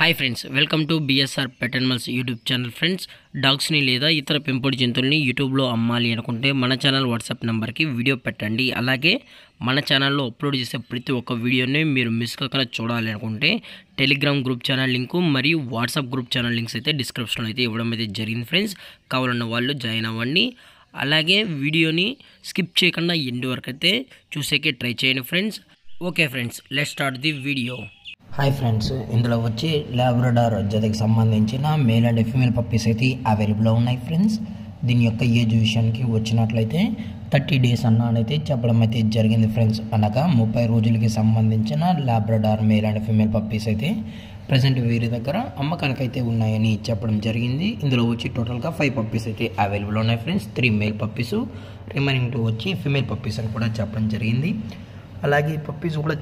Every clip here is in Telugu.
Hi friends, welcome to BSR pet animals YouTube channel. Friends, డాగ్స్ని లేదా ఇతర పెంపుడు జంతువుల్ని యూట్యూబ్లో అమ్మాలి అనుకుంటే మన ఛానల్ వాట్సాప్ నెంబర్కి వీడియో పెట్టండి. అలాగే మన ఛానల్లో అప్లోడ్ చేసే ప్రతి ఒక్క వీడియోని మీరు మిస్ కాకుండా చూడాలి అనుకుంటే టెలిగ్రామ్ గ్రూప్ ఛానల్ లింకు మరియు వాట్సాప్ గ్రూప్ ఛానల్ లింక్స్ అయితే డిస్క్రిప్షన్లో అయితే ఇవ్వడం అయితే జరిగింది. ఫ్రెండ్స్, కావాలన్న వాళ్ళు జాయిన్ అవ్వండి. అలాగే వీడియోని స్కిప్ చేయకుండా ఎండ్ వరకు అయితే చూసేకే ట్రై చేయండి friends. Okay friends, let's start the video. Hi friends, ఇందులో వచ్చి లాబ్రడార్ జతకి సంబంధించిన మేల్ అండ్ ఫీమేల్ పప్పీస్ అయితే అవైలబుల్లో ఉన్నాయి ఫ్రెండ్స్. దీని యొక్క ఏజ్ విషయానికి వచ్చినట్లయితే 30 days అన్నైతే చెప్పడం అయితే జరిగింది ఫ్రెండ్స్. అనగా 30 రోజులకి సంబంధించిన Labrador male and female puppies అయితే ప్రజెంట్ వీరి దగ్గర అమ్మకానికి అయితే ఉన్నాయని చెప్పడం జరిగింది. ఇందులో వచ్చి టోటల్గా 5 పప్పీస్ అయితే అవైలబుల్ ఉన్నాయి ఫ్రెండ్స్. 3 మేల్ పప్పీస్, రిమైనింగ్ 2 వచ్చి ఫీమేల్ పప్పీస్ అని కూడా చెప్పడం జరిగింది. అలాగే ఈ పప్పీస్ కూడా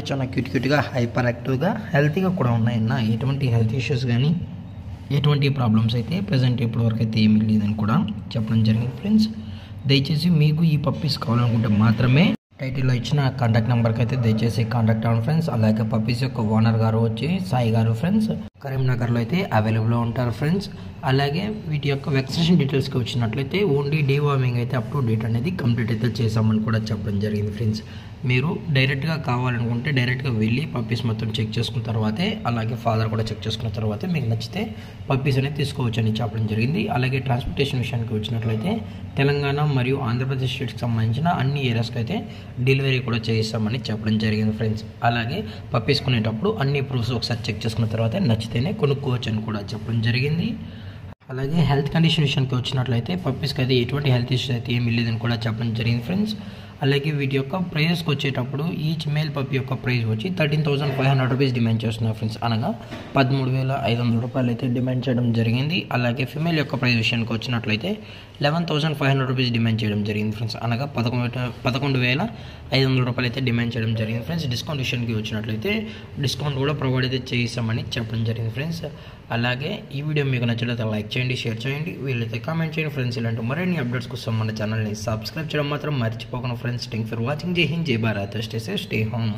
చాలా క్యూట్గా హైపర్ యాక్టివ్గా హెల్తీగా కూడా ఉన్నాయన్న. ఎటువంటి హెల్త్ ఇష్యూస్ కానీ ఎటువంటి ప్రాబ్లమ్స్ అయితే ప్రజెంట్ ఇప్పటివరకు అయితే ఏమీ లేదని కూడా చెప్పడం జరిగింది ఫ్రెండ్స్. దయచేసి మీకు ఈ పప్పీస్ కావాలనుకుంటే మాత్రమే టైటిల్లో ఇచ్చిన కాంటాక్ట్ నెంబర్కి అయితే దయచేసి కాంటాక్ట్ అవ్వండి ఫ్రెండ్స్. అలాగే పప్పీస్ యొక్క ఓనర్ గారు వచ్చి సాయి గారు ఫ్రెండ్స్, కరీంనగర్లో అయితే అవైలబుల్లో ఉంటారు ఫ్రెండ్స్. అలాగే వీటి యొక్క వ్యాక్సినేషన్ డీటెయిల్స్కి వచ్చినట్లయితే ఓన్లీ డీవార్మింగ్ అయితే అప్ టు డేట్ అనేది కంప్లీట్ అయితే చేసామని కూడా చెప్పడం జరిగింది ఫ్రెండ్స్. మీరు డైరెక్ట్గా కావాలనుకుంటే డైరెక్ట్గా వెళ్ళి పప్పీస్ మొత్తం చెక్ చేసుకున్న తర్వాతే, అలాగే ఫాదర్ కూడా చెక్ చేసుకున్న తర్వాతే మీకు నచ్చితే పప్పీస్ అనేది తీసుకోవచ్చు అని చెప్పడం జరిగింది. అలాగే ట్రాన్స్పోర్టేషన్ విషయానికి వచ్చినట్లయితే తెలంగాణ మరియు ఆంధ్రప్రదేశ్ స్టేట్కి సంబంధించిన అన్ని ఏరియాస్కి అయితే డెలివరీ కూడా చేయిస్తామని చెప్పడం జరిగింది ఫ్రెండ్స్. అలాగే పప్పీస్ కొనేటప్పుడు అన్ని ప్రూఫ్స్ ఒకసారి చెక్ చేసుకున్న తర్వాత నచ్చితేనే కొనుక్కోవచ్చు అని కూడా చెప్పడం జరిగింది. అలాగే హెల్త్ కండిషన్ విషయానికి వచ్చినట్లయితే పప్పీస్కి అయితే ఎటువంటి హెల్త్ ఇష్యూస్ అయితే ఏమీ లేదని కూడా చెప్పడం జరిగింది ఫ్రెండ్స్. అలాగే వీటి యొక్క ప్రైజెస్కి వచ్చేటప్పుడు ఈచ్ మేల్ పప్పీ యొక్క ప్రైస్ వచ్చి 13,500 రూపీస్ డిమాండ్ చేస్తున్నారు ఫ్రెండ్స్. అనగా 13,500 రూపాయలు అయితే డిమాండ్ చేయడం జరిగింది. అలాగే ఫిమేల్ యొక్క ప్రైస్ విషయానికి వచ్చినట్లయితే 11,500 రూపీస్ డిమాండ్ చేయడం జరిగింది ఫ్రెండ్స్. అనగా 11,500 రూపాయలు అయితే డిమాండ్ చేయడం జరిగింది ఫ్రెండ్స్. డిస్కౌంట్ విషయానికి వచ్చినట్లయితే డిస్కౌంట్ కూడా ప్రొవైడ్ అయితే చేయిస్తామని చెప్పడం జరిగింది ఫ్రెండ్స్. అలాగే ఈ వీడియో మీకు నచ్చినట్లయితే లైక్ చేయండి, షేర్ చేయండి, వీళ్ళైతే కామెంట్ చేయండి ఫ్రెండ్స్. ఇలాంటి మరిన్ని అప్డేట్స్ కోసం మన ఛానల్ని సబ్స్క్రైబ్ చేయడం మాత్రం మర్చిపోకుండా ఫ్రెండ్స్. Thank for watching. జై హింద్, జై Bharat. Stay safe, stay home.